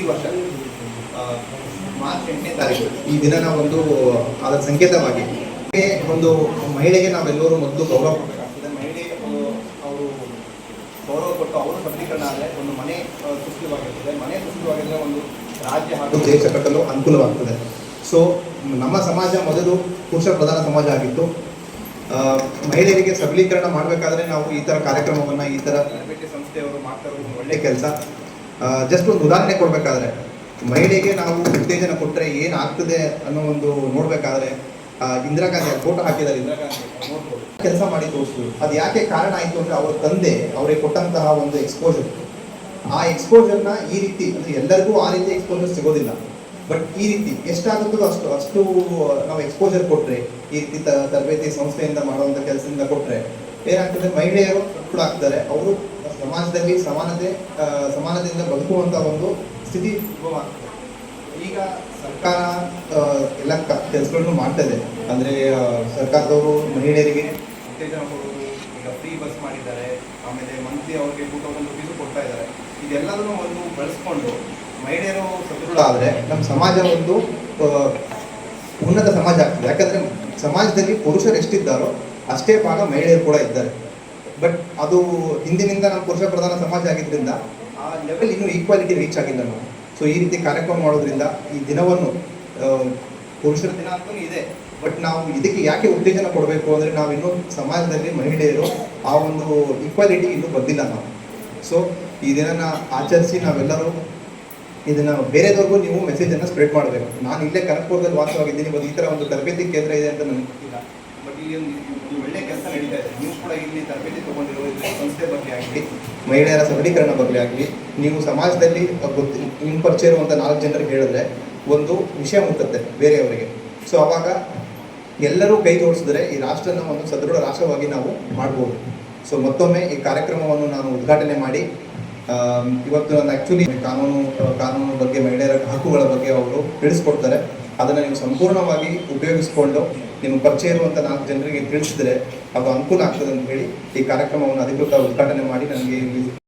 ಈ ವರ್ಷ ಮಾರ್ಚ್ 8ನೇ ತಾರೀಕು ಈ ದಿನನ ಒಂದು ಅದರ ಸಂಕೇತವಾಗಿ ಒಂದು ಮಹಿಳೆಗೆ ನಾವೆಲ್ಲರೂ ಮೊದಲು ಗೌರವ ಕೊಡಬೇಕಾಗ್ತದೆ. ಮಹಿಳೆ ಅವರು ಗೌರವ ಕೊಟ್ಟು ಅವರು ಸಬಲೀಕರಣ ಆದರೆ ಒಂದು ಮನೆ ಸುಸ್ಥಿರವಾಗಿರ್ತದೆ. ಮನೆ ಸುಸ್ಥಿರವಾಗಿದ್ದರೆ ಒಂದು ರಾಜ್ಯ ಹಾಗೂ ದೇಶ ಕಟ್ಟಲು ಅನುಕೂಲವಾಗ್ತದೆ. ಸೊ ನಮ್ಮ ಸಮಾಜ ಮೊದಲು ಪುರುಷ ಪ್ರಧಾನ ಸಮಾಜ ಆಗಿತ್ತು. ಮಹಿಳೆಯರಿಗೆ ಸಬಲೀಕರಣ ಮಾಡಬೇಕಾದ್ರೆ ನಾವು ಈ ಥರ ಕಾರ್ಯಕ್ರಮವನ್ನು ಈ ಥರ ತರಬೇತಿ ಸಂಸ್ಥೆಯವರು ಮಾಡ್ತಾ ಇರೋದು ಒಳ್ಳೆಯ ಕೆಲಸ. ಜಸ್ಟ್ ಒಂದು ಉದಾಹರಣೆ ಕೊಡಬೇಕಾದ್ರೆ ಮಹಿಳೆಗೆ ನಾವು ಉತ್ತೇಜನ ಕೊಟ್ಟರೆ ಏನಾಗ್ತದೆ ಅನ್ನೋ ಒಂದು ನೋಡಬೇಕಾದ್ರೆ ಇಂದಿರಾ ಗಾಂಧಿ ಫೋಟೋ ಹಾಕಿದ್ದಾರೆ. ಇಂದಿರಾ ಗಾಂಧಿ ನೋಡ್ಬೋದು ಕೆಲಸ ಮಾಡಿ ತೋರಿಸ್ಬೋದು. ಅದು ಯಾಕೆ ಕಾರಣ ಆಯಿತು ಅಂದರೆ ಅವರ ತಂದೆ ಅವರಿಗೆ ಕೊಟ್ಟಂತಹ ಒಂದು ಎಕ್ಸ್ಪೋಜರ್. ಆ ಎಕ್ಸ್ಪೋಜರ್ನ ಈ ರೀತಿ ಅಂದರೆ ಎಲ್ಲರಿಗೂ ಆ ರೀತಿ ಎಕ್ಸ್ಪೋಜರ್ ಸಿಗೋದಿಲ್ಲ. ಬಟ್ ಈ ರೀತಿ ಎಷ್ಟಾಗುತ್ತೋ ಅಷ್ಟು ನಾವು ಎಕ್ಸ್ಪೋಜರ್ ಕೊಟ್ಟರೆ, ಈ ರೀತಿ ತರಬೇತಿ ಸಂಸ್ಥೆಯಿಂದ ಮಾಡುವಂಥ ಕೆಲಸದಿಂದ ಕೊಟ್ಟರೆ ಏನಾಗ್ತದೆ, ಮಹಿಳೆಯರು ಕೂಡ ಆಗ್ತಾರೆ. ಅವರು ಸಮಾಜದಲ್ಲಿ ಸಮಾನತೆಯಿಂದ ಬದುಕುವಂಥ ಒಂದು ಸ್ಥಿತಿ ಉದ್ಭವ ಆಗ್ತದೆ. ಈಗ ಸರ್ಕಾರ ಎಲ್ಲ ಕೆಲಸಗಳನ್ನು ಮಾಡ್ತಾಯಿದೆ. ಅಂದರೆ ಸರ್ಕಾರದವರು ಮಹಿಳೆಯರಿಗೆ ಉತ್ತೇಜನ ಕೊಡೋದು, ಈಗ ಫ್ರೀ ಬಸ್ ಮಾಡಿದ್ದಾರೆ, ಆಮೇಲೆ ಮಂತ್ಲಿ ಅವ್ರಿಗೆ 2000 ರೂಪೀಸು ಕೊಡ್ತಾ ಇದ್ದಾರೆ. ಇದೆಲ್ಲದನ್ನು ಒಂದು ಬಳಸ್ಕೊಂಡು ಮಹಿಳೆಯರು ಸದೃಢ ಆದರೆ ನಮ್ಮ ಸಮಾಜ ಒಂದು ಉನ್ನತ ಸಮಾಜ ಆಗ್ತದೆ. ಯಾಕಂದರೆ ಸಮಾಜದಲ್ಲಿ ಪುರುಷರು ಎಷ್ಟಿದ್ದಾರೋ ಅಷ್ಟೇ ಭಾಗ ಮಹಿಳೆಯರು ಕೂಡ ಇದ್ದಾರೆ. ಬಟ್ ಅದು ಹಿಂದಿನಿಂದ ನಮ್ಮ ಪುರುಷ ಪ್ರಧಾನ ಸಮಾಜ ಆಗಿದ್ದರಿಂದ ಆ ಲೆವೆಲ್ ಇನ್ನೂ ಈಕ್ವಾಲಿಟಿ ರೀಚ್ ಆಗಿಲ್ಲ ನಾವು. ಸೊ ಈ ರೀತಿ ಕಾರ್ಯಕ್ರಮ ಮಾಡೋದ್ರಿಂದ ಈ ದಿನವನ್ನು ಪುರುಷರ ದಿನ ಅಂತಲೂ ಇದೆ. ಬಟ್ ನಾವು ಇದಕ್ಕೆ ಯಾಕೆ ಉತ್ತೇಜನ ಕೊಡಬೇಕು ಅಂದರೆ ನಾವು ಇನ್ನೂ ಸಮಾಜದಲ್ಲಿ ಮಹಿಳೆಯರು ಆ ಒಂದು ಈಕ್ವಾಲಿಟಿ ಇನ್ನೂ ಬಂದಿಲ್ಲ ನಾವು. ಸೊ ಈ ದಿನನ ಆಚರಿಸಿ ನಾವೆಲ್ಲರೂ ಇದನ್ನು ಬೇರೆದವ್ರಿಗೂ ನೀವು ಮೆಸೇಜನ್ನು ಸ್ಪ್ರೆಡ್ ಮಾಡಬೇಕು. ನಾನು ಇಲ್ಲೇ ಕನಕಪುರದಲ್ಲಿ ವಾಸವಾಗಿದ್ದೀನಿ. ಈ ಥರ ಒಂದು ತರಬೇತಿ ಕೇಂದ್ರ ಇದೆ ಅಂತ ನನಗೆ ಗೊತ್ತಿಲ್ಲ. ಬಟ್ ಇಲ್ಲಿ ಒಂದು ಒಳ್ಳೆ ಕೆಲಸ ನಡೀತಾ ಇದೆ. ನೀವು ಕೂಡ ಇಲ್ಲಿ ತರಬೇತಿ ತೊಗೊಂಡಿರೋ ಸಂಸ್ಥೆ ಬಗ್ಗೆ ಆಗಲಿ, ಮಹಿಳೆಯರ ಸಬಲೀಕರಣ ಬಗ್ಗೆ ಆಗಲಿ, ನೀವು ಸಮಾಜದಲ್ಲಿ ನಿಮ್ಮ ಪರಿಚಯ ಇರುವಂಥ 4 ಜನರಿಗೆ ಹೇಳಿದ್ರೆ ಒಂದು ವಿಷಯ ಮುಟ್ಟುತ್ತೆ ಬೇರೆಯವರಿಗೆ. ಸೊ ಆವಾಗ ಎಲ್ಲರೂ ಕೈ ಜೋಡಿಸಿದ್ರೆ ಈ ರಾಷ್ಟ್ರನ ಒಂದು ಸದೃಢ ರಾಷ್ಟ್ರವಾಗಿ ನಾವು ಮಾಡ್ಬೋದು. ಸೊ ಮತ್ತೊಮ್ಮೆ ಈ ಕಾರ್ಯಕ್ರಮವನ್ನು ನಾನು ಉದ್ಘಾಟನೆ ಮಾಡಿ ಇವತ್ತು ನಾನು ಆ್ಯಕ್ಚುಲಿ ಕಾನೂನು ಬಗ್ಗೆ, ಮಹಿಳೆಯರ ಹಕ್ಕುಗಳ ಬಗ್ಗೆ ಅವರು ತಿಳಿಸ್ಕೊಡ್ತಾರೆ. ಅದನ್ನು ನೀವು ಸಂಪೂರ್ಣವಾಗಿ ಉಪಯೋಗಿಸಿಕೊಂಡು ನಿಮ್ಮ ಪರಿಚಯ ಇರುವಂಥ 4 ಜನರಿಗೆ ತಿಳಿಸಿದರೆ ಅದು ಅನುಕೂಲ ಆಗ್ತದೆ ಅಂತ ಹೇಳಿ ಈ ಕಾರ್ಯಕ್ರಮವನ್ನು ಅಧಿಕೃತ ಉದ್ಘಾಟನೆ ಮಾಡಿ ನನಗೆ